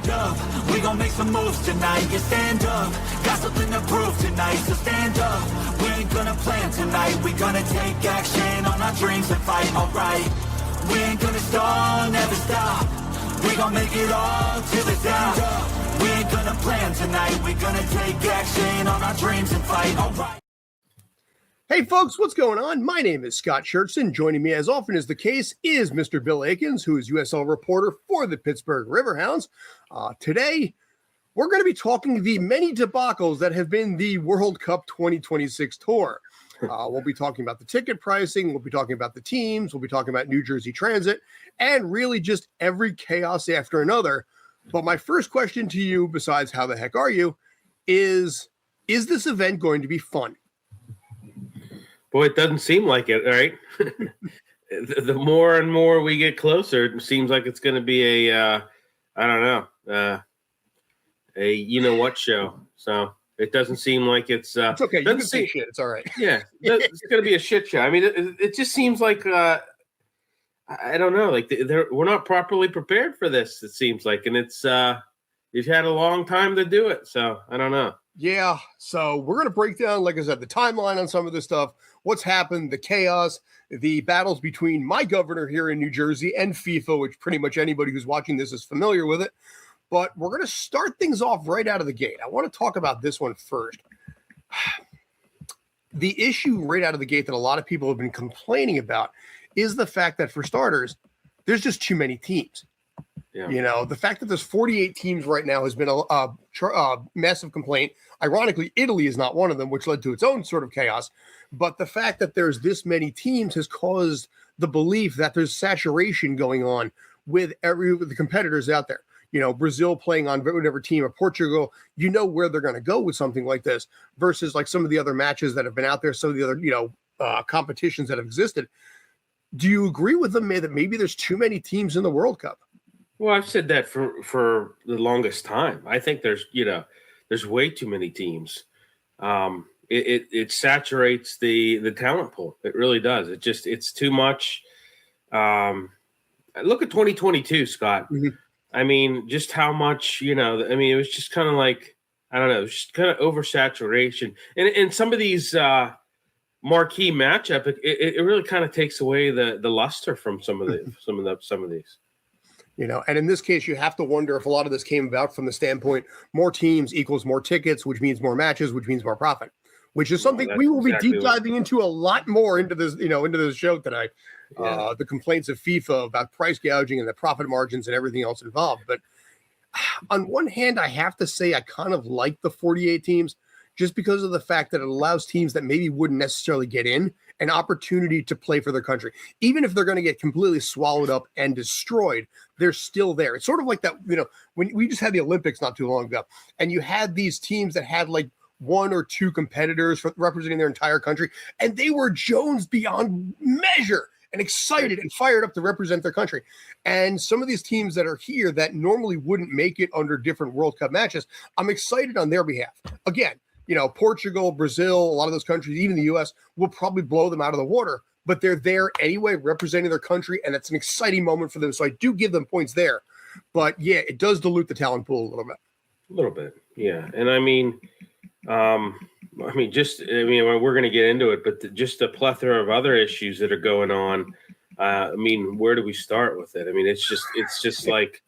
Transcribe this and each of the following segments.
stand up, we gon' make some moves tonight. Yeah, stand up, got something to prove tonight. So stand up, we ain't gonna plan tonight. We gonna take action on our dreams and fight, alright. We ain't gonna stall, never stop. We gon' make it all till it's out. We ain't gonna plan tonight. We gonna take action on our dreams and fight, alright. Hey folks, what's going on? My name is Scott Schertzen. Joining me as often is the case is Mr. Bill Akins, who is USL reporter for the Pittsburgh Riverhounds. Today, we're going to be talking the many debacles that have been the World Cup 2026 tour. We'll be talking about the ticket pricing, we'll be talking about the teams, we'll be talking about New Jersey Transit, and really just every chaos after another. But my first question to you, besides how the heck are you, is this event going to be fun? Boy, it doesn't seem like it, right? The more and more we get closer, it seems like it's going to be a you-know-what show. So it doesn't seem like it's okay. You can say shit. It's all right. Yeah, it's going to be a shit show. I mean, it just seems like, I don't know, like we're not properly prepared for this, it seems like. And it's you've had a long time to do it. So I don't know. Yeah, so we're going to break down, like I said, the timeline on some of this stuff, what's happened, the chaos, the battles between my governor here in New Jersey and FIFA, which pretty much anybody who's watching this is familiar with it. But we're going to start things off right out of the gate. I want to talk about this one first. The issue right out of the gate that a lot of people have been complaining about is the fact that, for starters, there's just too many teams. Yeah. You know, the fact that there's 48 teams right now has been a massive complaint. Ironically, Italy is not one of them, which led to its own sort of chaos. But the fact that there's this many teams has caused the belief that there's saturation going on with the competitors out there. You know, Brazil playing on whatever team, or Portugal, you know where they're going to go with something like this versus like some of the other matches that have been out there, some of the other, competitions that have existed. Do you agree with them that maybe there's too many teams in the World Cup? Well, I've said that for the longest time. I think there's way too many teams. It saturates the talent pool. It really does. It's too much. Look at 2022, Scott. Mm-hmm. I mean, just how much, it was just kind of like, I don't know, just kind of oversaturation. And some of these marquee matchup, it really kind of takes away the luster from some of these. You know, and in this case, you have to wonder if a lot of this came about from the standpoint, more teams equals more tickets, which means more matches, which means more profit, which is something we will be deep diving into a lot more into this, into this show tonight. Yeah. The complaints of FIFA about price gouging and the profit margins and everything else involved. But on one hand, I have to say I kind of like the 48 teams just because of the fact that it allows teams that maybe wouldn't necessarily get in an opportunity to play for their country. Even if they're going to get completely swallowed up and destroyed, they're still there. It's sort of like that, when we just had the Olympics not too long ago, and you had these teams that had like one or two competitors representing their entire country, and they were Jones beyond measure and excited and fired up to represent their country. And some of these teams that are here that normally wouldn't make it under different World Cup matches, I'm excited on their behalf. Again, Portugal, Brazil, a lot of those countries, even the U.S., will probably blow them out of the water, but they're there anyway, representing their country, and it's an exciting moment for them. So I do give them points there. But, yeah, it does dilute the talent pool a little bit. A little bit, yeah. And, we're going to get into it, but just a plethora of other issues that are going on. Where do we start with it? It's just like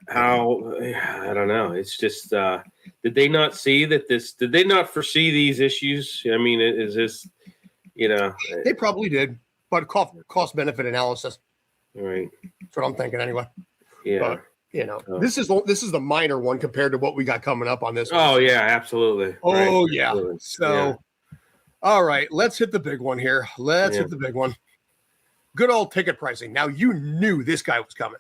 how, I don't know. It's just, did they not see that did they not foresee these issues? Is this, They probably did, but cost benefit analysis. Right. That's what I'm thinking anyway. Yeah. But, this is the minor one compared to what we got coming up on this one. Oh, yeah, absolutely. Oh, right. yeah. Absolutely. So, All right, let's hit the big one here. Hit the big one. Good old ticket pricing. Now, you knew this guy was coming.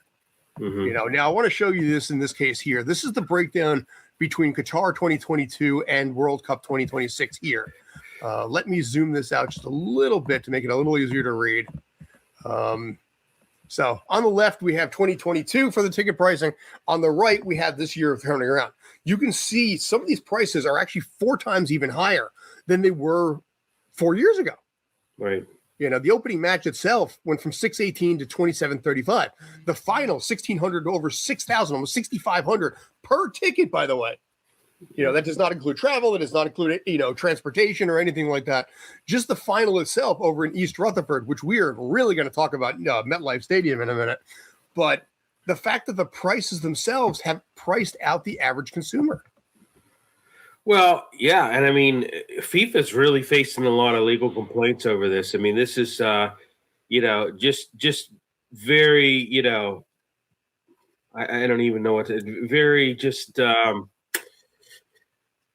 Mm-hmm. Now I want to show you this in this case here. This is the breakdown between Qatar 2022 and World Cup 2026 here. Let me zoom this out just a little bit to make it a little easier to read. So on the left, we have 2022 for the ticket pricing. On the right, we have this year turning around. You can see some of these prices are actually 4 times even higher than they were 4 years ago. Right. The opening match itself went from 618 to 2735. The final 1600 to over 6000, almost 6500 per ticket, by the way. That does not include travel. That does not include, transportation or anything like that. Just the final itself over in East Rutherford, which we are really going to talk about MetLife Stadium in a minute. But the fact that the prices themselves have priced out the average consumer. Well, yeah. And I mean, FIFA's really facing a lot of legal complaints over this. I mean, this is, just very, I don't even know what to, very just,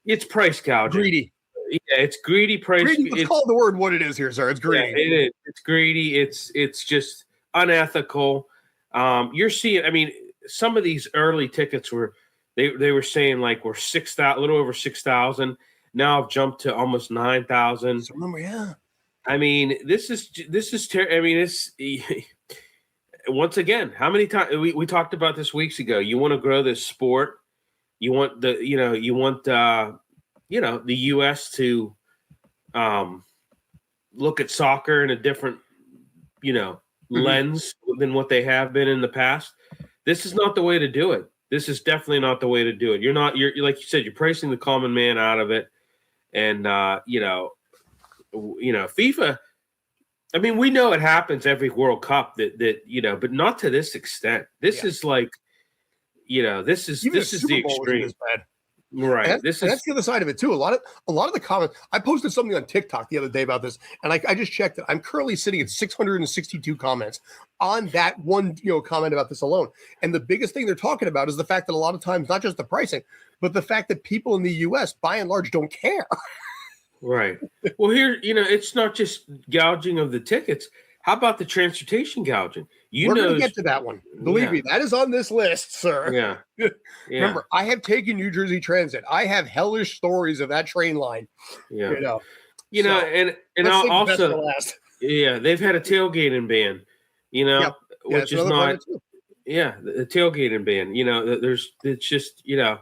it's price gouging. Greedy. Yeah, it's greedy price. Greedy, let's call the word what it is here, sir. It's greedy. Yeah, it is. It's greedy. It's just unethical. You're seeing, I mean, some of these early tickets were, they were saying like we're 6,000, a little over 6,000. Now I've jumped to almost 9,000. Remember, yeah. I mean, this is I mean, it's once again, how many times we talked about this weeks ago? You want to grow this sport. You want the U.S. to look at soccer in a different, lens than what they have been in the past. This is not the way to do it. This is definitely not the way to do it. You're like you said, you're pricing the common man out of it. And, FIFA, I mean, we know it happens every World Cup that but not to this extent. This is like, this is the extreme. Right. That's the other side of it too. A lot of the comments. I posted something on TikTok the other day about this, and I just checked it. I'm currently sitting at 662 comments on that one comment about this alone. And the biggest thing they're talking about is the fact that a lot of times, not just the pricing, but the fact that people in the U.S. by and large don't care. Right. Well, here, it's not just gouging of the tickets. How about the transportation gouging? We're going to get to that one. Believe me, that is on this list, sir. Yeah. Remember, I have taken New Jersey Transit. I have hellish stories of that train line. Yeah. And I'll also, they've had a tailgating ban, which is not, the tailgating ban, it's just, and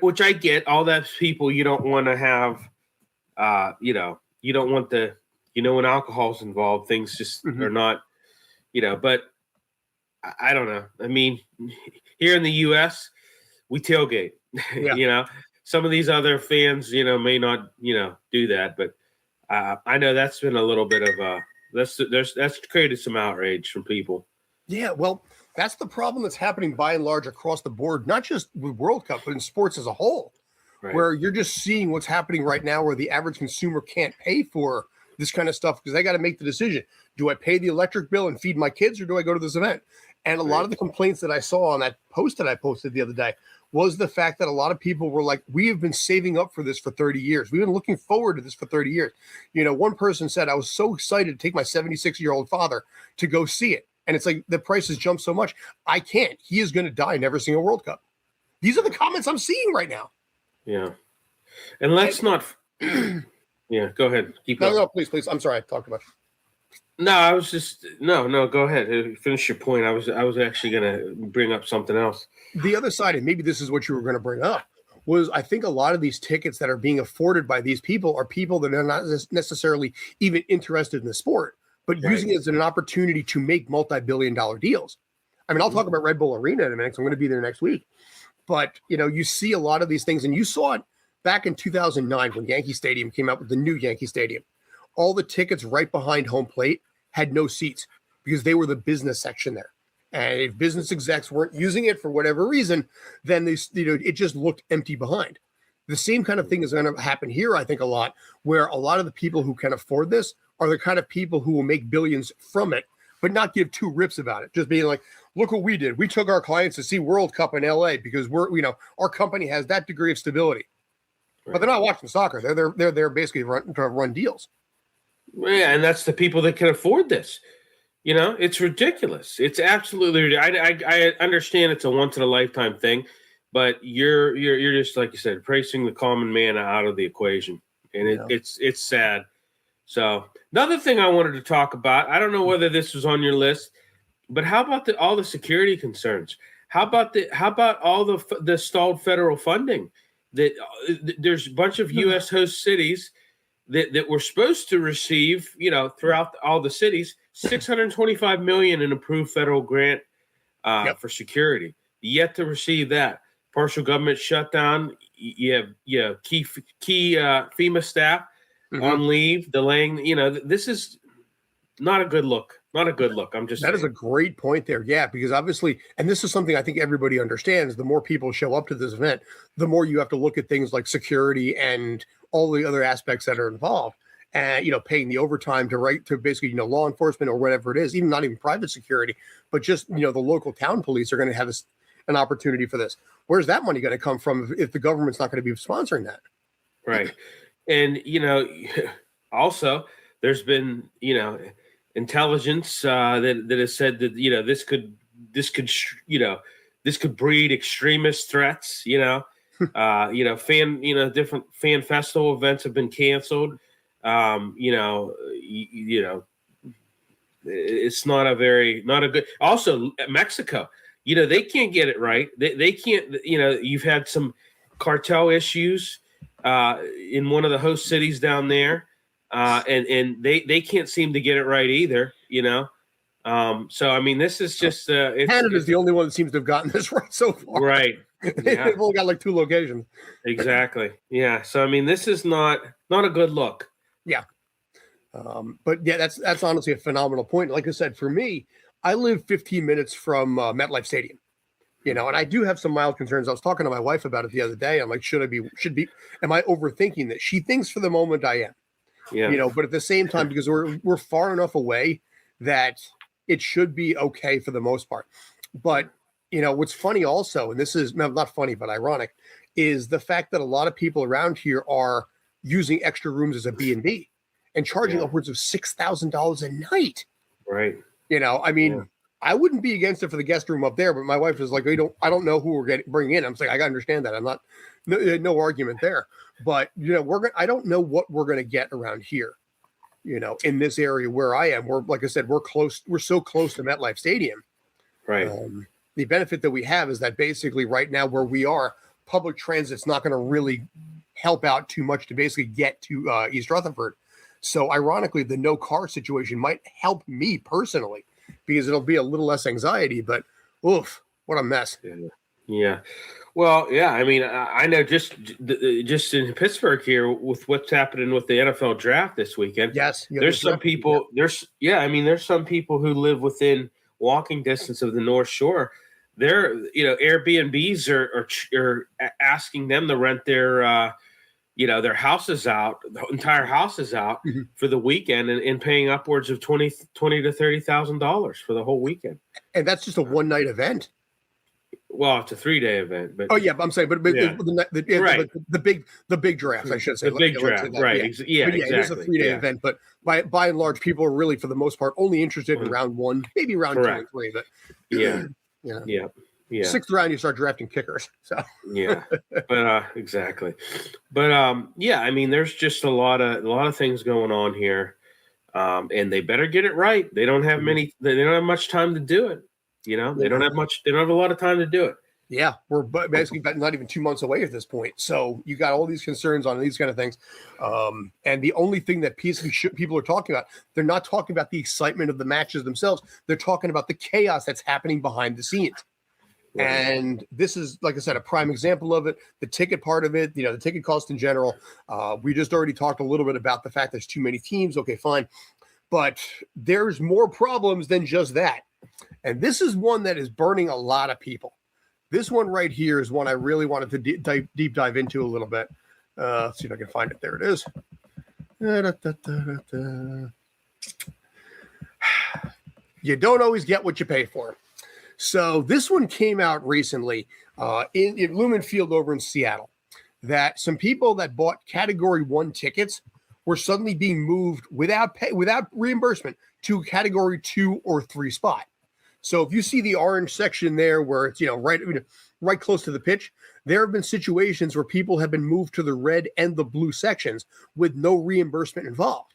which I get all that people you don't want to have, you don't want the, when alcohol's involved, things just are not, but I don't know. I mean, here in the U.S., we tailgate, some of these other fans, may not, do that, but I know that's been a little bit of that's created some outrage from people. Yeah. Well, that's the problem that's happening by and large across the board, not just with World Cup, but in sports as a whole, where you're just seeing what's happening right now where the average consumer can't pay for this kind of stuff because they got to make the decision. Do I pay the electric bill and feed my kids, or do I go to this event? And a lot of the complaints that I saw on that post that I posted the other day was the fact that a lot of people were like, we have been saving up for this for 30 years. We've been looking forward to this for 30 years. One person said, I was so excited to take my 76-year-old father to go see it. And it's like the price has jumped so much. I can't. He is going to die never seeing a World Cup. These are the comments I'm seeing right now. Yeah. And let's not. Yeah, go ahead. Keep going. No, please. I'm sorry. I talked about. No, I was just no. Go ahead. Finish your point. I was actually going to bring up something else. The other side, and maybe this is what you were going to bring up, was I think a lot of these tickets that are being afforded by these people are people that are not necessarily even interested in the sport, but using it as an opportunity to make multi-billion-dollar deals. I mean, I'll talk about Red Bull Arena in a minute, because I'm going to be there next week. But you see a lot of these things, and you saw it back in 2009 when Yankee Stadium came out with the new Yankee Stadium. All the tickets right behind home plate had no seats because they were the business section there. And if business execs weren't using it for whatever reason, then it just looked empty behind. The same kind of thing is going to happen here, I think, a lot, where a lot of the people who can afford this are the kind of people who will make billions from it, but not give two rips about it. Just being like, look what we did. We took our clients to see World Cup in LA because our company has that degree of stability. Right. But they're not watching soccer. They're there basically to run deals. Yeah, and that's the people that can afford this. It's ridiculous. It's absolutely. I understand it's a once in a lifetime thing, but you're just, like you said, pricing the common man out of the equation, and it's sad. So another thing I wanted to talk about, I don't know whether this was on your list, but how about all the security concerns? How about all the stalled federal funding? That there's a bunch of U.S. host cities that we're supposed to receive, throughout all the cities, $625 million in approved federal grant for security. Yet to receive that. Partial government shutdown. You have key FEMA staff on leave, delaying. This is not a good look. Not a good look. I'm just that saying. Is a great point there. Yeah, because obviously, and this is something I think everybody understands. The more people show up to this event, the more you have to look at things like security and all the other aspects that are involved. And paying the overtime to basically law enforcement or whatever it is, not even private security, but just the local town police are going to have an opportunity for this. Where's that money going to come from if the government's not going to be sponsoring that? Right. And, also there's been, intelligence that has said that, this could breed extremist threats, different fan festival events have been canceled. It's not a good, also Mexico, they can't get it right. They can't, you've had some cartel issues in one of the host cities down there, and they can't seem to get it right either. So I mean, this is just Canada's the only one that seems to have gotten this right so far. Right. Yeah. They've only got like 2 locations. Exactly. Yeah. So I mean, this is not a good look. Yeah. But yeah, that's honestly a phenomenal point. Like I said, for me, I live 15 minutes from MetLife Stadium, and I do have some mild concerns. I was talking to my wife about it the other day. I'm like, am I overthinking this? She thinks for the moment I am, but at the same time, because we're far enough away that it should be okay for the most part. But, what's funny also, and this is not funny, but ironic, is the fact that a lot of people around here are using extra rooms as a B&B and charging upwards of $6,000 a night. Right. I wouldn't be against it for the guest room up there, but my wife is like, I don't know who we're bringing in. I'm saying, I understand that. I'm not, no argument there, but I don't know what we're going to get around here, in this area where I am. Like I said, we're so close to MetLife Stadium. Right. The benefit that we have is that basically right now where we are, public transit's not going to really help out too much to basically get to East Rutherford. So ironically, the no car situation might help me personally because it'll be a little less anxiety, but oof, what a mess. Yeah. Well, yeah, I mean, I know just in Pittsburgh here with what's happening with the NFL draft this weekend. Yes. There's some people, there's some people who live within walking distance of the North Shore. They're, Airbnbs are asking them to rent their houses out, the entire houses out for the weekend and paying upwards of $20,000 to $30,000 for the whole weekend. And that's just a one night event. Well, it's a 3-day event, but I'm saying, but yeah. the big draft, I should say, the big draft, right? Exactly. It is a 3-day event, but by and large, people are really, for the most part, only interested in round 1, maybe round 2 and 3. But yeah. 6th round, you start drafting kickers. So but exactly. But I mean, there's just a lot of things going on here, and they better get it right. They don't have They don't have much time to do it. They don't have a lot of time to do it. Yeah, we're basically not even 2 months away at this point. So you got all these concerns on these kind of things. And the only thing that people are talking about, they're not talking about the excitement of the matches themselves. They're talking about the chaos that's happening behind the scenes. Right. And this is, like I said, a prime example of it. The ticket part of it, the ticket cost in general. We just already talked a little bit about the fact there's too many teams. Okay, fine. But there's more problems than just that. And this is one that is burning a lot of people. This one right here is one I really wanted to deep dive into a little bit. Let's see if I can find it. There it is. You don't always get what you pay for. So this one came out recently in Lumen Field over in Seattle, that some people that bought Category 1 tickets were suddenly being moved without reimbursement to Category 2 or 3 spot. So if you see the orange section there where it's right close to the pitch, there have been situations where people have been moved to the red and the blue sections with no reimbursement involved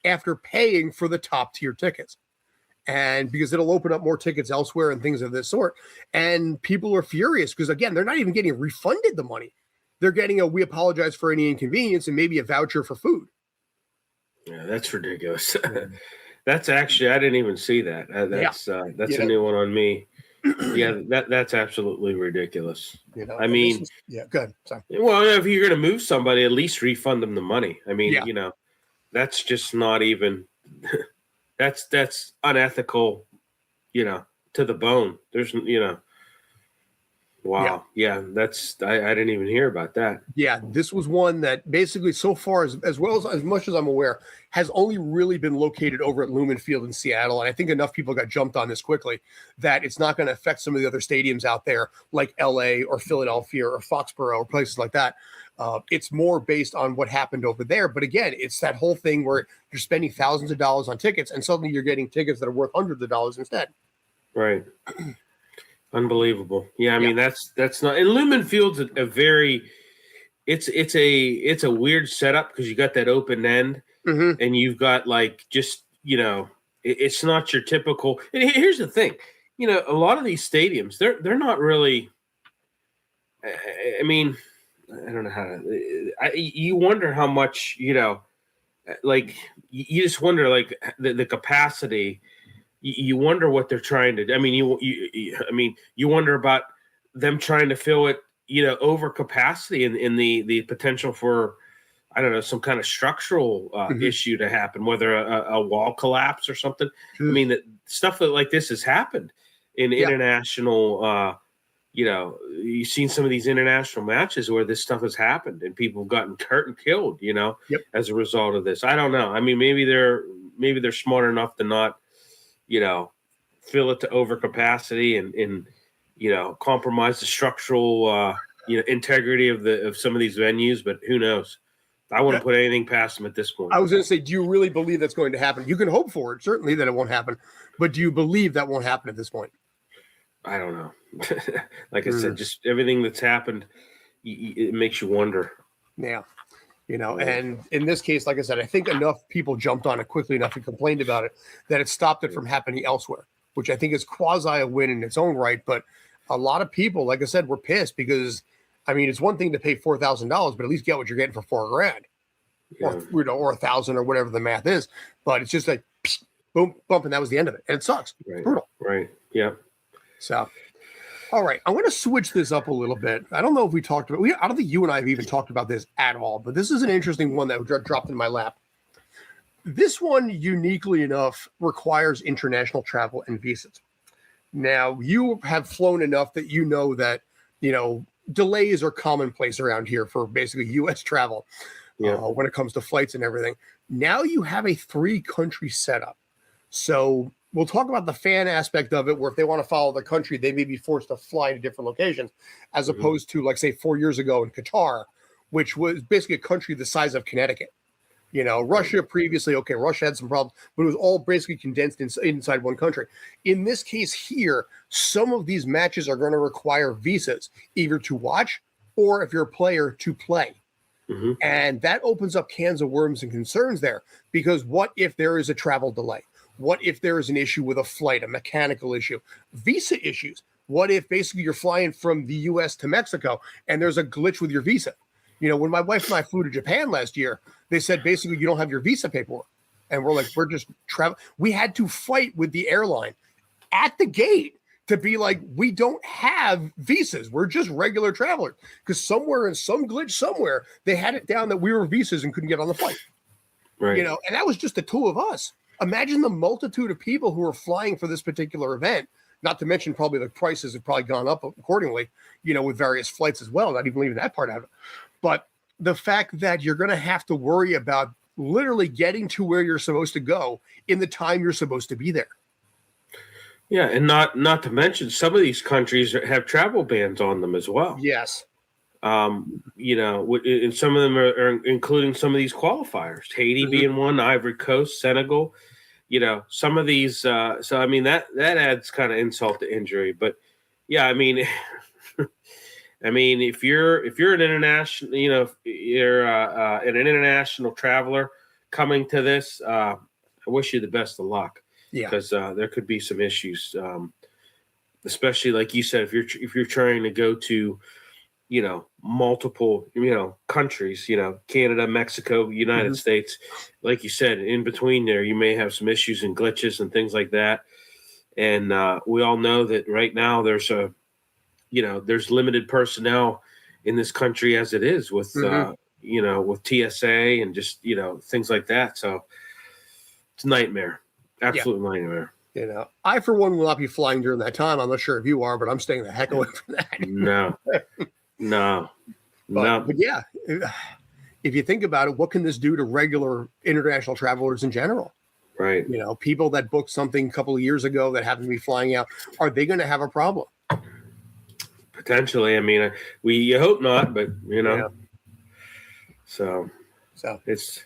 after paying for the top tier tickets. And because it'll open up more tickets elsewhere and things of this sort. And people are furious because, again, they're not even getting refunded the money. They're getting we apologize for any inconvenience and maybe a voucher for food. Yeah, that's ridiculous. That's actually, I didn't even see that. That's a new one on me. Yeah, that's absolutely ridiculous. I mean, good. Sorry. Well, if you're going to move somebody, at least refund them the money. I mean, that's just not even. that's unethical. To the bone. There's, Wow. Yeah, that's I didn't even hear about that. Yeah, this was one that basically so far as well as much as I'm aware has only really been located over at Lumen Field in Seattle, and I think enough people got jumped on this quickly that it's not going to affect some of the other stadiums out there like LA or Philadelphia or Foxborough or places like that. It's more based on what happened over there, but again, it's that whole thing where you're spending thousands of dollars on tickets and suddenly you're getting tickets that are worth hundreds of dollars instead. Right. Unbelievable. Yeah, I mean that's not. And Lumen Field's a very, it's a weird setup because you got that open end, and you've got like just it's not your typical. And here's the thing, a lot of these stadiums they're not really. I mean, I don't know how to. You wonder how much like you just wonder like the capacity. You wonder what they're trying to do. I mean, you wonder about them trying to fill it, over capacity and the potential for, I don't know, some kind of structural issue to happen, whether a wall collapse or something. I mean, that stuff like this has happened in international. You've seen some of these international matches where this stuff has happened and people have gotten hurt and killed. As a result of this. I don't know. I mean, maybe they're smart enough to not. Fill it to overcapacity and compromise the structural, integrity of some of these venues. But who knows? I wouldn't put anything past them at this point. I was going to say, do you really believe that's going to happen? You can hope for it, certainly that it won't happen. But do you believe that won't happen at this point? I don't know. Like I said, just everything that's happened, it makes you wonder. Yeah. And in this case, like I said, I think enough people jumped on it quickly enough and complained about it that it stopped it from happening elsewhere, which I think is quasi a win in its own right. But a lot of people, like I said, were pissed because, I mean, it's one thing to pay $4,000, but at least get what you're getting for $4,000 or $1,000 or whatever the math is. But it's just like, psh, boom, bump, and that was the end of it. And it sucks. Right. It's brutal. Right. Yeah. So. All right, I'm going to switch this up a little bit. I don't know if we talked about. I don't think you and I have even talked about this at all. But this is an interesting one that dropped in my lap. This one, uniquely enough, requires international travel and visas. Now, you have flown enough that you know that delays are commonplace around here for basically U.S. travel when it comes to flights and everything. Now you have a 3-country setup, so. We'll talk about the fan aspect of it, where if they want to follow the country, they may be forced to fly to different locations, as opposed to, like, say, 4 years ago in Qatar, which was basically a country the size of Connecticut. Russia previously, Russia had some problems, but it was all basically condensed inside one country. In this case here, some of these matches are going to require visas, either to watch or, if you're a player, to play. And that opens up cans of worms and concerns there, because what if there is a travel delay? What if there is an issue with a flight, a mechanical issue, visa issues? What if basically you're flying from the U.S. to Mexico and there's a glitch with your visa? When my wife and I flew to Japan last year, they said basically you don't have your visa paperwork. And we're like, we're just traveling. We had to fight with the airline at the gate to be like, we don't have visas. We're just regular travelers. Because somewhere in some glitch somewhere, they had it down that we were visas and couldn't get on the flight. Right. And that was just the two of us. Imagine the multitude of people who are flying for this particular event, not to mention probably the prices have probably gone up accordingly, with various flights as well, not even leaving that part out of it. But the fact that you're going to have to worry about literally getting to where you're supposed to go in the time you're supposed to be there. Yeah, and not to mention some of these countries have travel bans on them as well. Yes. And some of them are including some of these qualifiers, Haiti being one, Ivory Coast, Senegal, some of these. So, I mean, that adds kind of insult to injury. But, yeah, I mean, if you're an international, if you're an international traveler coming to this, I wish you the best of luck. Yeah. Because there could be some issues, especially like you said, if you're trying to go to, multiple, countries, Canada, Mexico, United States. Like you said, in between there, you may have some issues and glitches and things like that. And we all know that right now there's there's limited personnel in this country as it is with, with TSA and just, things like that. So it's a nightmare, absolute nightmare. I, for one, will not be flying during that time. I'm not sure if you are, but I'm staying the heck away from that. No. But yeah, if you think about it, what can this do to regular international travelers in general? Right. People that booked something a couple of years ago that happen to be flying out, are they going to have a problem? Potentially. I mean, you hope not, but so it's.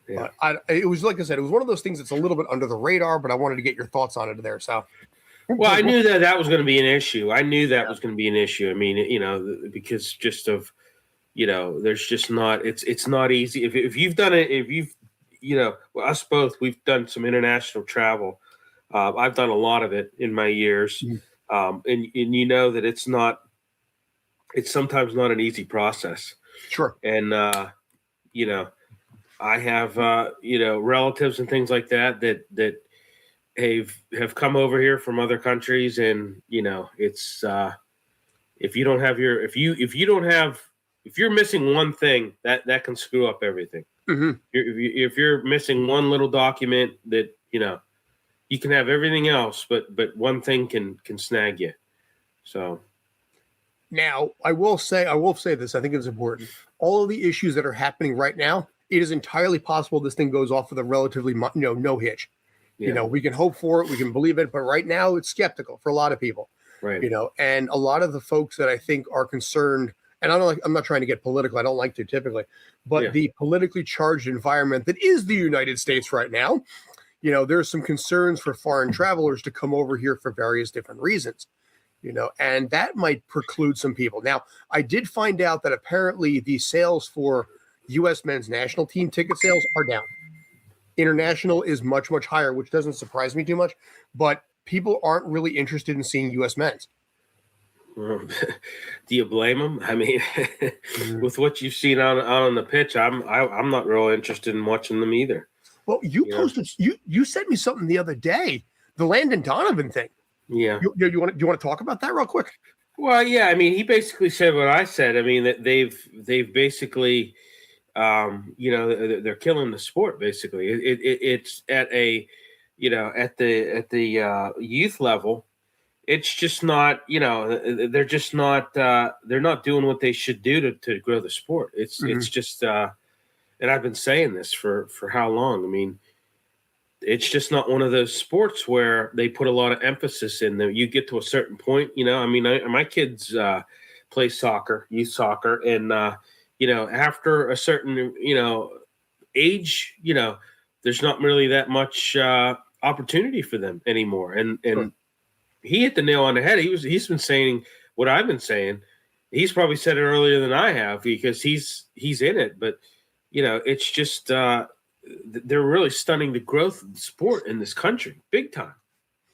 Yeah. It was, like I said, it was one of those things that's a little bit under the radar, but I wanted to get your thoughts on it there. So, well, I knew that was going to be an issue. I knew that was going to be an issue. I mean, because just of, there's just not. It's not easy. If you've done it, us both, we've done some international travel. I've done a lot of it in my years, and you know that it's sometimes not an easy process. Sure. And I have relatives and things like that have come over here from other countries, and it's if you're missing one thing, that can screw up everything. If you're missing one little document, that you can have everything else, but one thing can snag you. So now I will say this. I think it's important. All of the issues that are happening right now, it is entirely possible this thing goes off with a relatively no hitch. Yeah. We can hope for it, we can believe it, but right now it's skeptical for a lot of people. Right. And a lot of the folks that I think are concerned, and I'm not trying to get political, I don't like to typically, but the politically charged environment that is the United States right now, there's some concerns for foreign travelers to come over here for various different reasons. And that might preclude some people. Now, I did find out that apparently the sales for U.S. men's national team ticket sales are down. International is much, much higher, which doesn't surprise me too much, but people aren't really interested in seeing U.S. men's. Do you blame them? I mean, with what you've seen out on the pitch, I'm not real interested in watching them either. Well, you posted, you sent me something the other day, the Landon Donovan thing. Yeah. You want to talk about that real quick? Well, yeah. I mean, he basically said what I said. I mean, that they've basically, they're killing the sport. Basically, it's at a, at the youth level, it's just not. They're just not. They're not doing what they should do to grow the sport. It's just. And I've been saying this for how long? I mean, it's just not one of those sports where they put a lot of emphasis in them. You get to a certain point, I mean, my kids play soccer, youth soccer, and after a certain age, there's not really that much opportunity for them anymore. And he hit the nail on the head. He's been saying what I've been saying. He's probably said it earlier than I have because he's in it, but it's just they're really stunning the growth of the sport in this country, big time.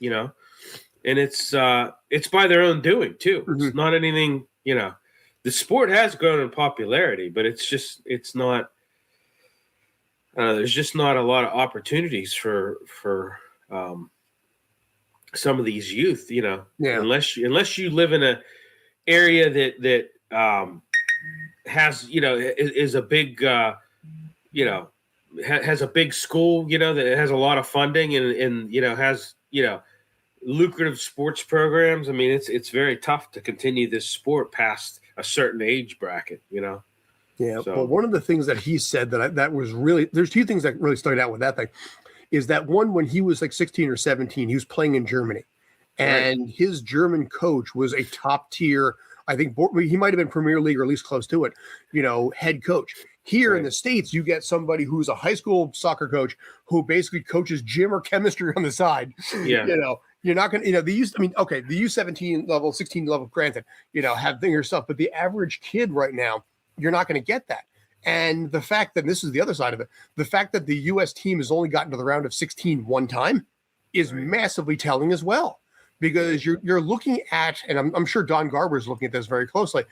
And it's by their own doing too. It's not anything. The sport has grown in popularity, but it's not. There's just not a lot of opportunities for some of these youth. Unless you live in a area that has is a big has a big school that has a lot of funding and has lucrative sports programs. I mean, it's very tough to continue this sport past a certain age bracket. Yeah. So. Well, one of the things that he said that was really, there's two things that really started out with that thing, is that one, when he was like 16 or 17, he was playing in Germany, and his German coach was a top tier. I think he might have been Premier League or at least close to it, head coach. Here in the States, you get somebody who's a high school soccer coach who basically coaches gym or chemistry on the side. Yeah. You're not going to, the U17 level, 16 level, granted, have thing or stuff, but the average kid right now, you're not going to get that. And the fact that, this is the other side of it, the fact that the U.S. team has only gotten to the round of 16 one time is massively telling as well. because you're looking at, and I'm sure Don Garber is looking at this very closely,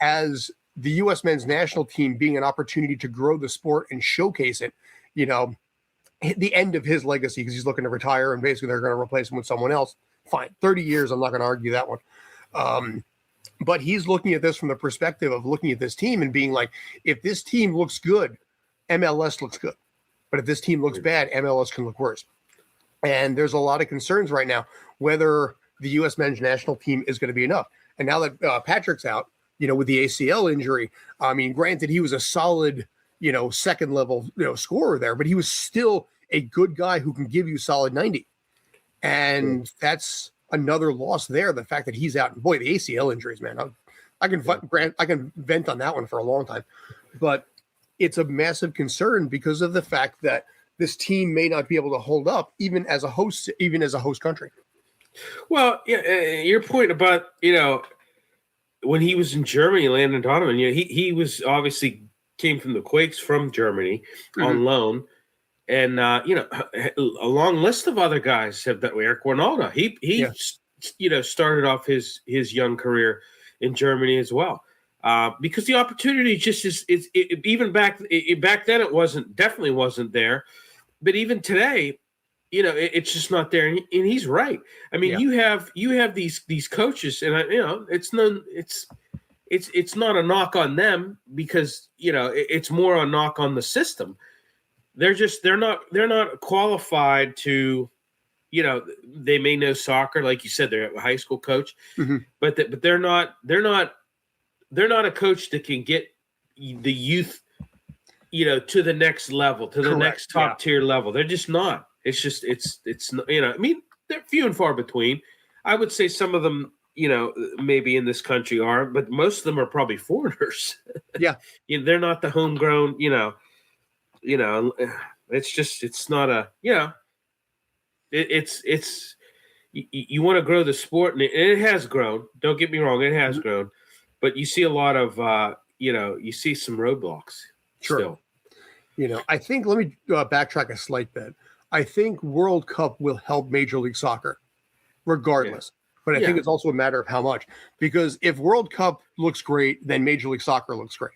as the U.S. men's national team being an opportunity to grow the sport and showcase it, the end of his legacy, because he's looking to retire and basically they're going to replace him with someone else. Fine. 30 years. I'm not going to argue that one. But he's looking at this from the perspective of looking at this team and being like, if this team looks good, MLS looks good. But if this team looks bad, MLS can look worse. And there's a lot of concerns right now whether the U.S. men's national team is going to be enough. And now that Patrick's out, with the ACL injury, I mean, granted, he was a solid, second level, scorer there, but he was still a good guy who can give you solid 90. And that's another loss there. The fact that he's out, and boy, the ACL injuries, man, I can vent on that one for a long time, but it's a massive concern because of the fact that this team may not be able to hold up even as a host country. Well, yeah, your point about, when he was in Germany, Landon Donovan, he was obviously came from the Quakes from Germany on loan. And, a long list of other guys have that. Eric Ronaldo, he started off his young career in Germany as well. Because the opportunity just is even back then, it definitely wasn't there. But even today, it's just not there. And he's right. I mean, you have these coaches, and it's not a knock on them because, it's more a knock on the system. They're not qualified to, they may know soccer, like you said, they're a high school coach, but they're not a coach that can get the youth, to the next level, to the next top tier level. They're just not. It's just, it's I mean, they're few and far between. I would say some of them, maybe in this country are, but most of them are probably foreigners. Yeah. They're not the homegrown, it's just, it's not a, it's you want to grow the sport, and it has grown. Don't get me wrong. It has grown, but you see a lot of, you see some roadblocks. Sure. Still. I think, let me backtrack a slight bit. I think World Cup will help Major League Soccer regardless. Yeah. But I think it's also a matter of how much, because if World Cup looks great, then Major League Soccer looks great.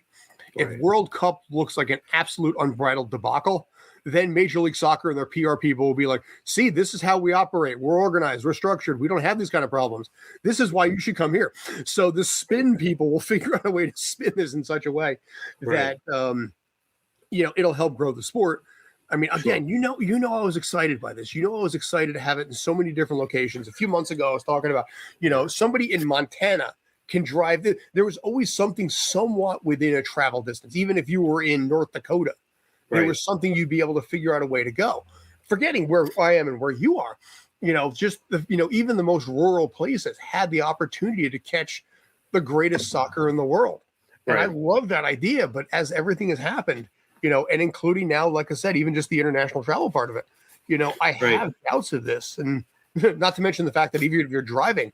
Right. If World Cup looks like an absolute unbridled debacle, then Major League Soccer and their PR people will be like, see, this is how we operate. We're organized. We're structured. We don't have these kind of problems. This is why you should come here. So the spin people will figure out a way to spin this in such a way that, it'll help grow the sport. I mean, again, I was excited by this. I was excited to have it in so many different locations. A few months ago, I was talking about, somebody in Montana can drive. There was always something somewhat within a travel distance. Even if you were in North Dakota, there was something you'd be able to figure out a way to go. Forgetting where I am and where you are, even the most rural places had the opportunity to catch the greatest soccer in the world. And I love that idea. But as everything has happened, and including now, like I said, even just the international travel part of it, I have doubts of this. And not to mention the fact that even if you're driving,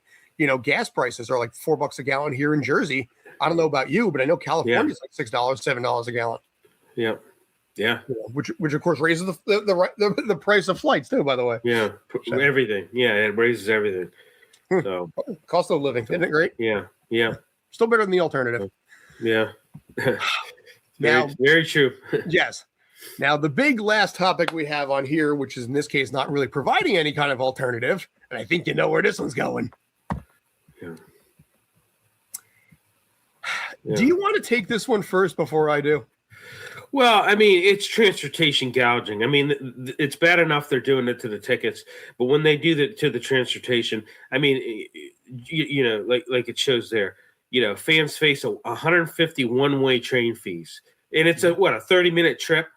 gas prices are like $4 a gallon here in Jersey. I don't know about you, but I know California is like $6, $7 a gallon. Yeah. Yeah. Which of course raises the price of flights too, by the way. Yeah. So. Everything. Yeah. It raises everything. So cost of living. Isn't it great? Yeah. Yeah. Still better than the alternative. Yeah. Now, very true. Yes. Now, the big last topic we have on here, which is in this case not really providing any kind of alternative, and I think you know where this one's going. Yeah. Do you want to take this one first before I do? Well, I mean, it's transportation gouging. I mean, it's bad enough they're doing it to the tickets, but when they do that to the transportation, I mean, like it shows there, fans face a 150 one-way train fees. And it's a 30-minute trip?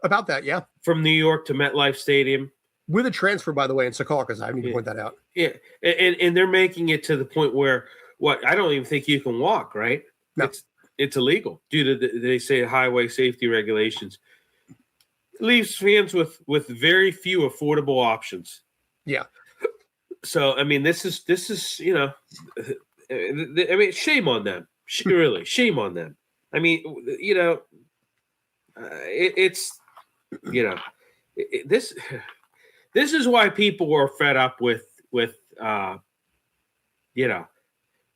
About that, yeah. From New York to MetLife Stadium. With a transfer, by the way, in Secaucus. I need to point that out. Yeah. And they're making it to the point where, I don't even think you can walk, right? No. It's illegal due to, they say, highway safety regulations. It leaves fans with very few affordable options. Yeah. So, I mean, this is I mean, shame on them. Really, shame on them. I mean, this is why people were fed up with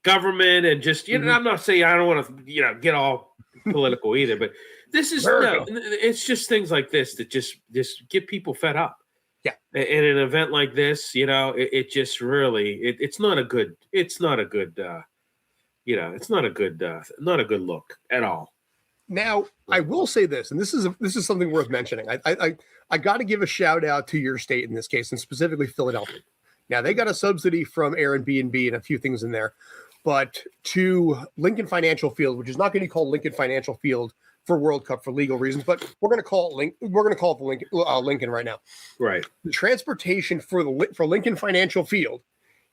government and just, I'm not saying I don't want to, get all political either, but this is, it's just things like this that just get people fed up. Yeah. In an event like this, it just really, it's not a good look at all. Now, I will say this, and this is something worth mentioning. I got to give a shout out to your state in this case, and specifically Philadelphia. Now, they got a subsidy from Airbnb and a few things in there, but to Lincoln Financial Field, which is not going to be called Lincoln Financial Field for World Cup for legal reasons, but we're going to call it Lincoln right now. Right. The transportation for Lincoln Financial Field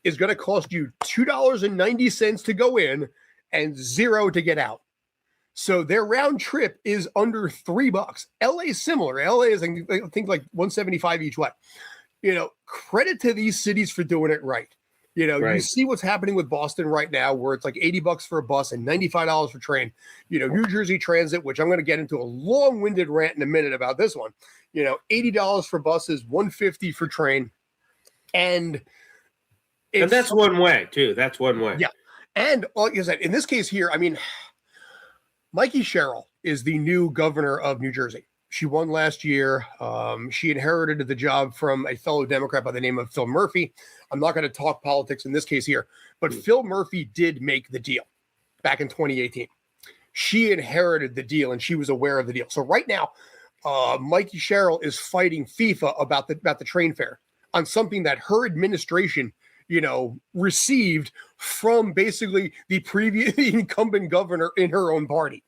is going to cost you $2.90 to go in and $0 to get out. So their round trip is under $3. LA is similar. LA is, I think, like $175 each way. Credit to these cities for doing it right. You see what's happening with Boston right now, where it's like $80 for a bus and $95 for train. New Jersey Transit, which I'm going to get into a long-winded rant in a minute about this one. $80 for buses, $150 for train, and that's one way too. That's one way. Yeah, and like I said, in this case here, I mean, Mikey Sherrill is the new governor of New Jersey. She won last year. She inherited the job from a fellow Democrat by the name of Phil Murphy. I'm not going to talk politics in this case here, but Phil Murphy did make the deal back in 2018. She inherited the deal, and she was aware of the deal. So right now, Mikey Sherrill is fighting FIFA about the train fare on something that her administration, received from basically the incumbent governor in her own party.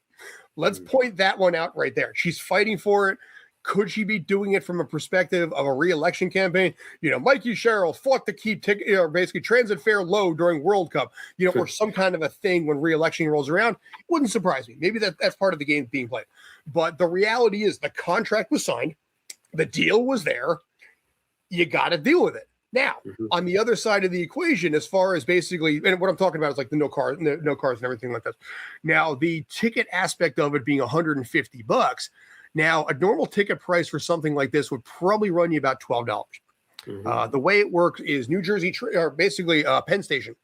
Let's point that one out right there. She's fighting for it. Could she be doing it from a perspective of a re-election campaign? Mikey Sherrill fought to keep basically transit fare low during World Cup, or some kind of a thing when re-election rolls around. It wouldn't surprise me. Maybe that's part of the game being played. But the reality is the contract was signed. The deal was there. You got to deal with it. Now, on the other side of the equation, as far as basically, and what I'm talking about is like the no cars and everything like that. Now, the ticket aspect of it being $150. Now, a normal ticket price for something like this would probably run you about $12. The way it works is New Jersey, basically Penn Station.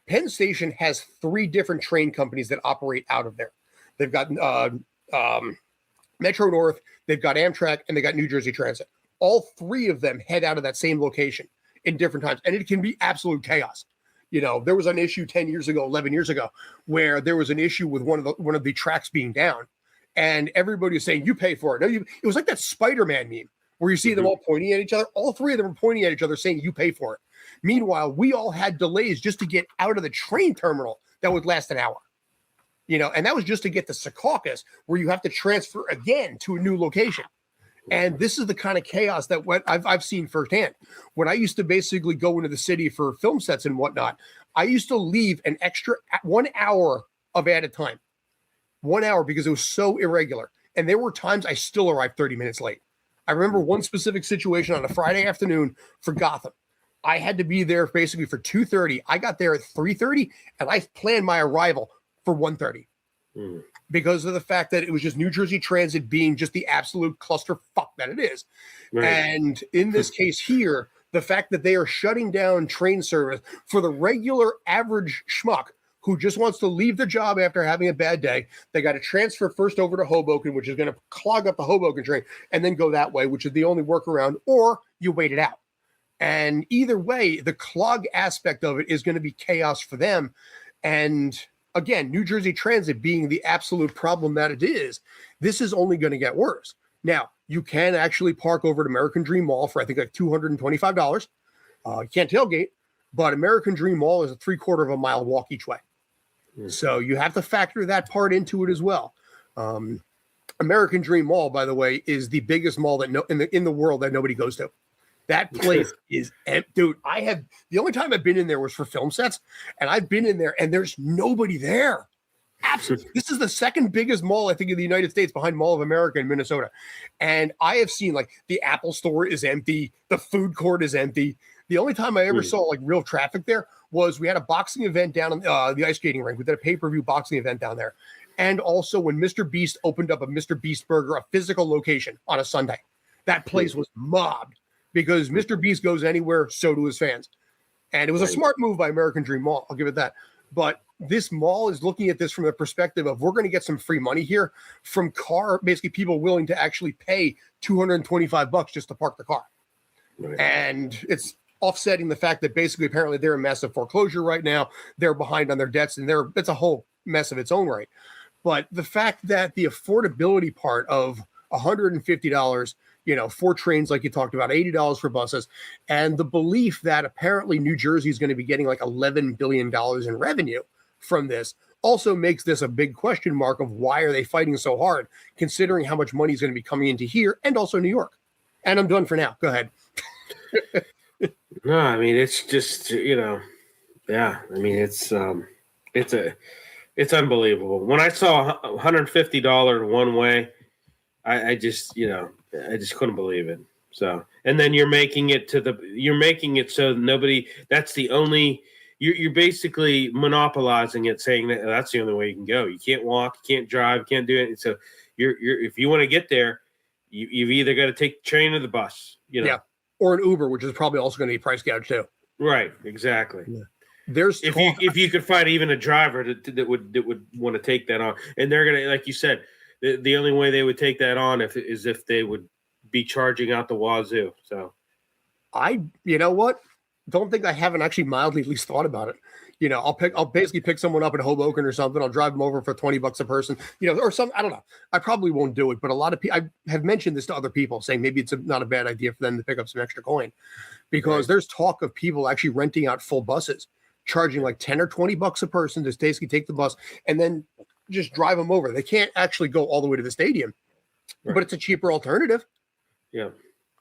Penn Station has 3 different train companies that operate out of there. They've got Metro North, they've got Amtrak, and they got New Jersey Transit. All 3 of them head out of that same location in different times, and it can be absolute chaos. There was an issue 10 years ago, 11 years ago, where there was an issue with one of the tracks being down, and everybody was saying, "You pay for it." No, it was like that Spider-Man meme where you see them all pointing at each other. All 3 of them were pointing at each other, saying, "You pay for it." Meanwhile, we all had delays just to get out of the train terminal that would last an hour. And that was just to get to Secaucus, where you have to transfer again to a new location. And this is the kind of chaos that I've seen firsthand. When I used to basically go into the city for film sets and whatnot, I used to leave an extra 1 hour of added time. 1 hour, because it was so irregular. And there were times I still arrived 30 minutes late. I remember one specific situation on a Friday afternoon for Gotham. I had to be there basically for 2:30. I got there at 3:30, and I planned my arrival for 1:30. Because of the fact that it was just New Jersey Transit being just the absolute clusterfuck that it is. Right. And in this case here, the fact that they are shutting down train service for the regular average schmuck who just wants to leave the job after having a bad day, they got to transfer first over to Hoboken, which is going to clog up the Hoboken train, and then go that way, which is the only workaround, or you wait it out. And either way, the clog aspect of it is going to be chaos for them. And again, New Jersey Transit being the absolute problem that it is, this is only going to get worse. Now, you can actually park over at American Dream Mall for, I think, like $225. You can't tailgate, but American Dream Mall is a 3/4 of a mile walk each way. So you have to factor that part into it as well. American Dream Mall, by the way, is the biggest mall that in the world that nobody goes to. That place is empty. Dude, the only time I've been in there was for film sets, and I've been in there and there's nobody there. Absolutely. This is the second biggest mall, I think, in the United States behind Mall of America in Minnesota. And I have seen like the Apple store is empty. The food court is empty. The only time I ever saw like real traffic there was we had a boxing event down on the ice skating rink. We did a pay-per-view boxing event down there. And also when Mr. Beast opened up a Mr. Beast Burger, a physical location on a Sunday, that place was mobbed. Because Mr. Beast goes anywhere, so do his fans. And it was a smart move by American Dream Mall. I'll give it that. But this mall is looking at this from the perspective of we're going to get some free money here from basically people willing to actually pay $225 just to park the car. Right. And it's offsetting the fact that basically apparently they're in massive foreclosure right now. They're behind on their debts, and it's a whole mess of its own right. But the fact that the affordability part of $150, for trains, like you talked about, $80 for buses, and the belief that apparently New Jersey is going to be getting like $11 billion in revenue from this also makes this a big question mark of why are they fighting so hard, considering how much money is going to be coming into here and also New York. And I'm done for now. Go ahead. No, I mean, it's just, yeah, I mean, it's unbelievable. When I saw $150 one way, I just couldn't believe it. So, and then you're making it so nobody, that's the only, you're basically monopolizing it, saying that that's the only way you can go. You can't walk, you can't drive, you can't do it. So if you want to get there, you've either got to take the train or the bus, Yeah. Or an Uber, which is probably also going to be price gouged too. Right. Exactly. Yeah. There's if you could find even a driver that would want to take that on, and they're gonna, like you said, the only way they would take that on is if they would be charging out the wazoo. So, don't think I haven't actually mildly at least thought about it. I'll basically pick someone up in Hoboken or something. I'll drive them over for $20 a person, or some, I don't know. I probably won't do it, but a lot of people, I have mentioned this to other people saying maybe it's not a bad idea for them to pick up some extra coin, because there's talk of people actually renting out full buses, charging like $10 or $20 a person to basically take the bus and then just drive them over. They can't actually go all the way to the stadium, but it's a cheaper alternative. Yeah.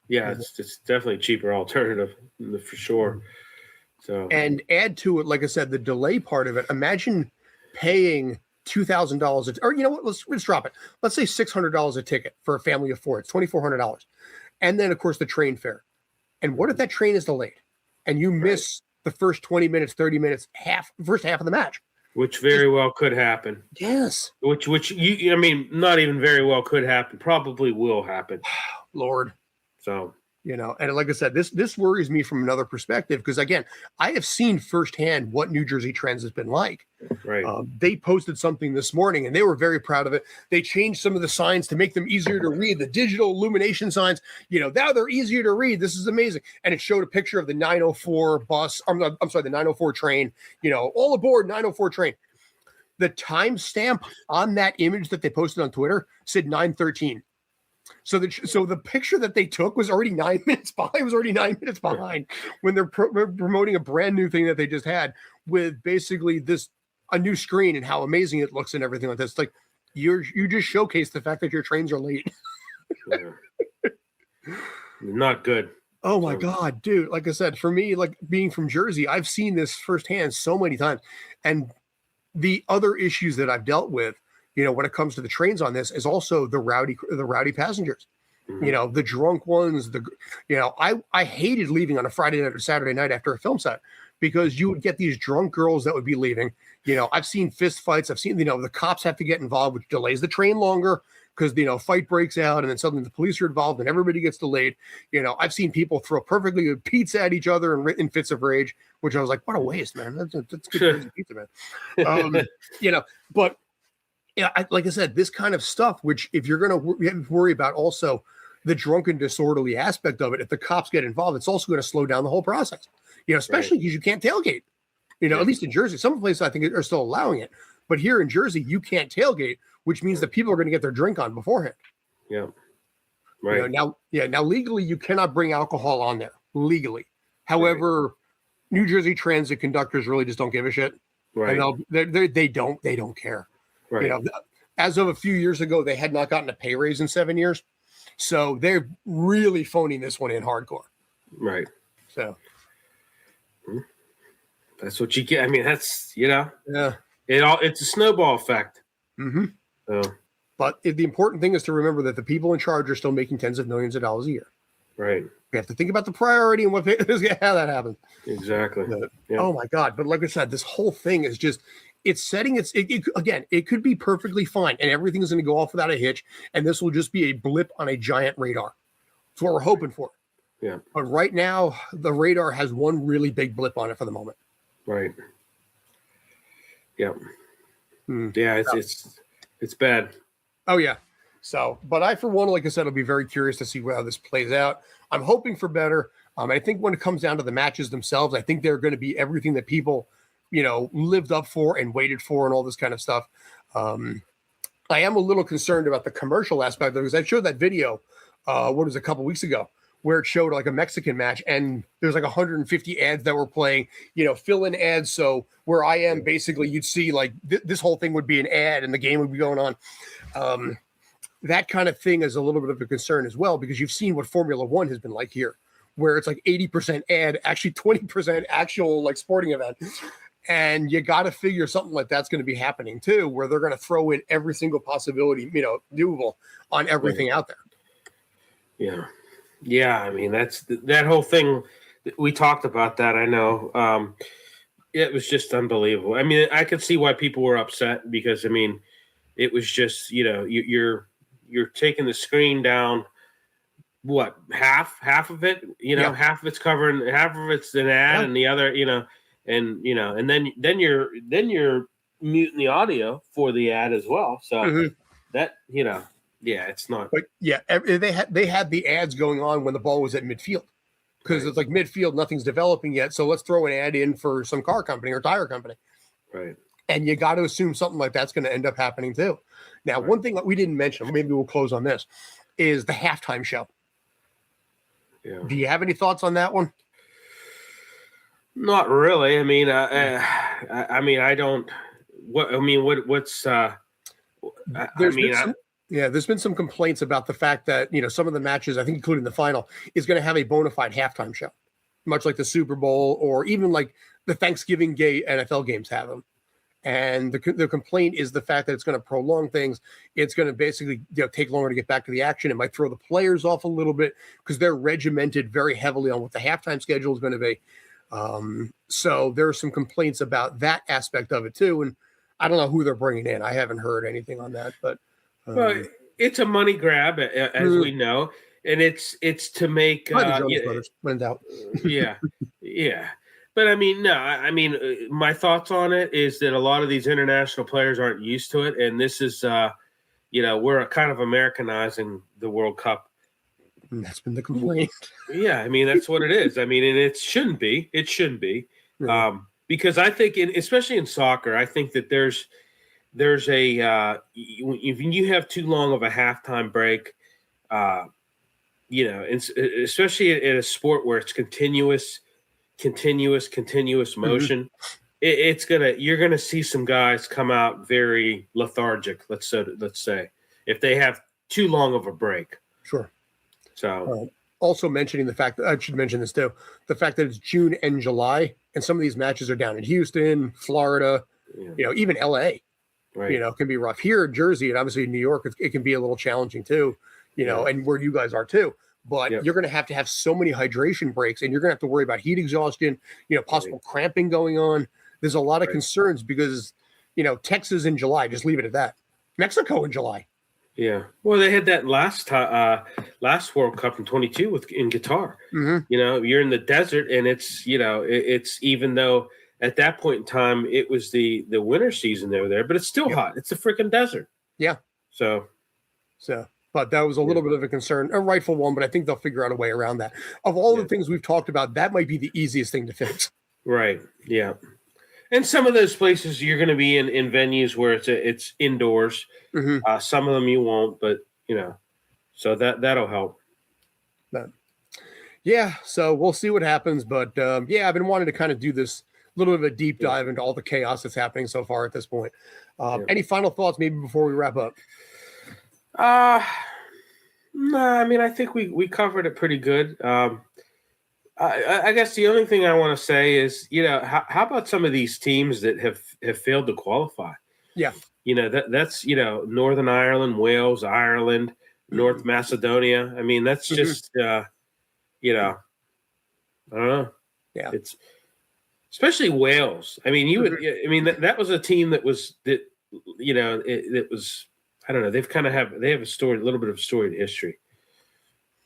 Yeah. It's definitely a cheaper alternative for sure. So, and add to it, like I said, the delay part of it. Imagine paying $2,000, or what? Let's drop it. Let's say $600 a ticket for a family of four. It's $2,400, and then of course the train fare. And what if that train is delayed, and you miss the first 20 minutes, 30 minutes, first half of the match? Which very well could not even very well could happen. Probably will happen. Lord. So. And like I said, this worries me from another perspective, because again, I have seen firsthand what New Jersey trends has been like. Right. They posted something this morning and they were very proud of it. They changed some of the signs to make them easier to read. The digital illumination signs, now they're easier to read. This is amazing. And it showed a picture of the 904 bus. I'm sorry, the 904 train, all aboard 904 train. The timestamp on that image that they posted on Twitter said 9:13. So the picture that they took was already 9 minutes behind. It was already 9 minutes behind when they're promoting a brand new thing that they just had with basically a new screen and how amazing it looks and everything like this. Like you just showcased the fact that your trains are late. Not good. Oh my God, dude. Like I said, for me, like being from Jersey, I've seen this firsthand so many times. And the other issues that I've dealt with, when it comes to the trains on this, is also the rowdy passengers, Mm-hmm. The drunk ones, I hated leaving on a Friday night or Saturday night after a film set, because you would get these drunk girls that would be leaving. I've seen fist fights. I've seen, the cops have to get involved, which delays the train longer because, fight breaks out and then suddenly the police are involved and everybody gets delayed. I've seen people throw perfectly good pizza at each other in fits of rage, which I was like, what a waste, man. That's good pizza, man. But like I said, this kind of stuff, which if you're going to worry about also the drunken disorderly aspect of it, if the cops get involved, it's also going to slow down the whole process, especially because you can't tailgate, at least in Jersey. Some places I think are still allowing it, but here in Jersey, you can't tailgate, which means that people are going to get their drink on beforehand. Yeah. Right. Now legally, you cannot bring alcohol on there legally. However, New Jersey transit conductors really just don't give a shit. Right. And they don't care. Right. As of a few years ago, they had not gotten a pay raise in 7 years. So they're really phoning this one in hardcore. Right. So that's what you get. I mean, that's, Yeah. It's a snowball effect. Mm-hmm. So. But the important thing is to remember that the people in charge are still making tens of millions of dollars a year. Right. We have to think about the priority and how that happens. Exactly. Oh my God. But like I said, this whole thing is just, it's setting again, it could be perfectly fine and everything is going to go off without a hitch. And this will just be a blip on a giant radar. That's what we're hoping for. Yeah. But right now, the radar has one really big blip on it for the moment. Right. Yeah. Yeah, it's bad. Oh, yeah. So, but I, for one, like I said, will be very curious to see how this plays out. I'm hoping for better. I think when it comes down to the matches themselves, I think they're going to be everything that people, lived up for and waited for and all this kind of stuff. I am a little concerned about the commercial aspect of it because I showed that video, a couple weeks ago, where it showed like a Mexican match and there's like 150 ads that were playing, fill-in ads. So where I am, basically, you'd see like this whole thing would be an ad and the game would be going on. That kind of thing is a little bit of a concern as well, because you've seen what Formula One has been like here, where it's like 80% ad, actually 20% actual like sporting event. And you got to figure something like that's going to be happening too, where they're going to throw in every single possibility, doable on everything out there. Yeah. Yeah. I mean, that's that whole thing. We talked about that. I know. It was just unbelievable. I mean, I could see why people were upset because, I mean, it was just, you're taking the screen down, what, half of it, half of it's covering, half of it's an ad, and the other, and then you're muting the audio for the ad as well. So that, it's not. But yeah, they had the ads going on when the ball was at midfield, because it's like midfield, nothing's developing yet. So let's throw an ad in for some car company or tire company. Right. And you got to assume something like that's going to end up happening too. Now, one thing that we didn't mention, maybe we'll close on this, is the halftime show. Yeah. Do you have any thoughts on that one? Not really. I mean, I don't. What I mean, what's? There's been some complaints about the fact that some of the matches, I think including the final, is going to have a bona fide halftime show, much like the Super Bowl or even like the Thanksgiving Day NFL games have them. And the complaint is the fact that it's going to prolong things. It's going to basically take longer to get back to the action. It might throw the players off a little bit because they're regimented very heavily on what the halftime schedule is going to be. So there are some complaints about that aspect of it too. And I don't know who they're bringing in. I haven't heard anything on that, but well, it's a money grab, as we know, and it's to make went out. yeah. But I mean, no. I mean, my thoughts on it is that a lot of these international players aren't used to it, and this is, we're kind of Americanizing the World Cup. And that's been the complaint. Yeah, I mean, that's what it is. I mean, and it shouldn't be. It shouldn't be, because I think, especially in soccer, I think that there's a if you have too long of a halftime break, especially in a sport where it's continuous motion, you're gonna see some guys come out very lethargic. Let's say if they have too long of a break. Sure. So also mentioning the fact that I should mention this too, the fact that it's June and July, and some of these matches are down in Houston, Florida, even LA. Right. Can be rough here in Jersey, and obviously in New York, it can be a little challenging too, and where you guys are too. But you're going to have so many hydration breaks, and you're going to have to worry about heat exhaustion, possible cramping going on. There's a lot of concerns because, Texas in July, just leave it at that. Mexico in July. Yeah. Well, they had that last World Cup in 22 in Qatar. You're in the desert, and it's, it's even though at that point in time it was the winter season they were there, but it's still hot. It's a freaking desert. Yeah. So. But that was a little bit of a concern, a rightful one, but I think they'll figure out a way around that. Of all the things we've talked about, that might be the easiest thing to fix. Right. Yeah. And some of those places you're going to be in venues where it's indoors. Some of them you won't, but so that'll help. So we'll see what happens. But I've been wanting to kind of do this little bit of a deep dive into all the chaos that's happening so far at this point. Any final thoughts maybe before we wrap up? No, I mean, I think we covered it pretty good. I guess the only thing I want to say is, how about some of these teams that have failed to qualify? Yeah. That's, Northern Ireland, Wales, Ireland, North Macedonia. I mean, that's just, I don't know. Yeah. It's especially Wales. I mean, that was a team that was, it was, I don't know. They have a story, a little bit of storied history.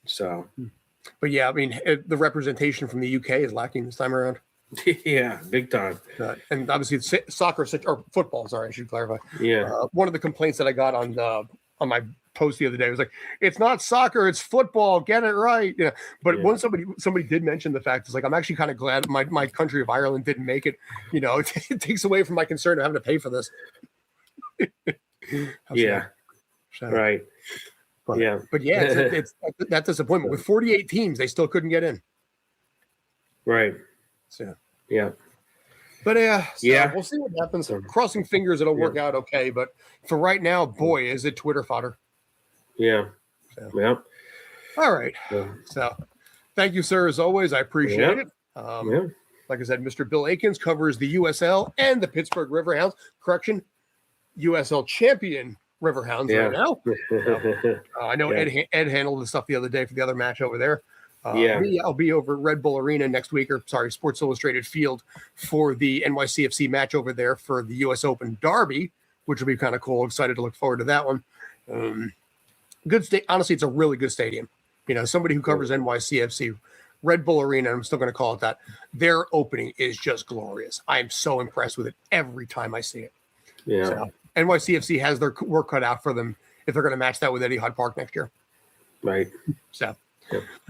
So, But yeah, I mean, the representation from the UK is lacking this time around. Yeah, big time. And obviously, soccer or football. Sorry, I should clarify. Yeah. One of the complaints that I got on my post the other day was like, "It's not soccer, it's football. Get it right." Yeah. But when somebody did mention the fact, it's like I'm actually kind of glad my country of Ireland didn't make it. It takes away from my concern of having to pay for this. Yeah. Right. But yeah, it's that disappointment. With 48 teams, they still couldn't get in. Right. So yeah. But we'll see what happens. Crossing fingers it'll work out okay. But for right now, boy, is it Twitter fodder. Yeah. Yeah. All right. So thank you, sir, as always. I appreciate it. Like I said, Mr. Bill Akins covers the USL and the Pittsburgh Riverhounds. Correction, USL champion Riverhounds right now. I know Ed handled the stuff the other day for the other match over there. I'll be over at Red Bull Arena next week, Sports Illustrated Field for the NYCFC match over there for the U.S. Open Derby, which will be kind of cool. Excited to look forward to that one. Good state. Honestly, it's a really good stadium. Somebody who covers NYCFC, Red Bull Arena, I'm still going to call it that. Their opening is just glorious. I am so impressed with it every time I see it. Yeah. So, NYCFC has their work cut out for them if they're going to match that with Etihad Park next year. Right. So.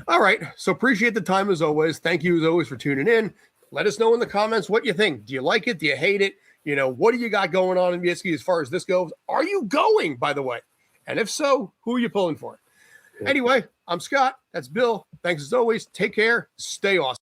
All right. So appreciate the time as always. Thank you as always for tuning in. Let us know in the comments what you think. Do you like it? Do you hate it? What do you got going on in Miski as far as this goes? Are you going, by the way? And if so, who are you pulling for? Anyway, I'm Scott. That's Bill. Thanks as always. Take care. Stay awesome.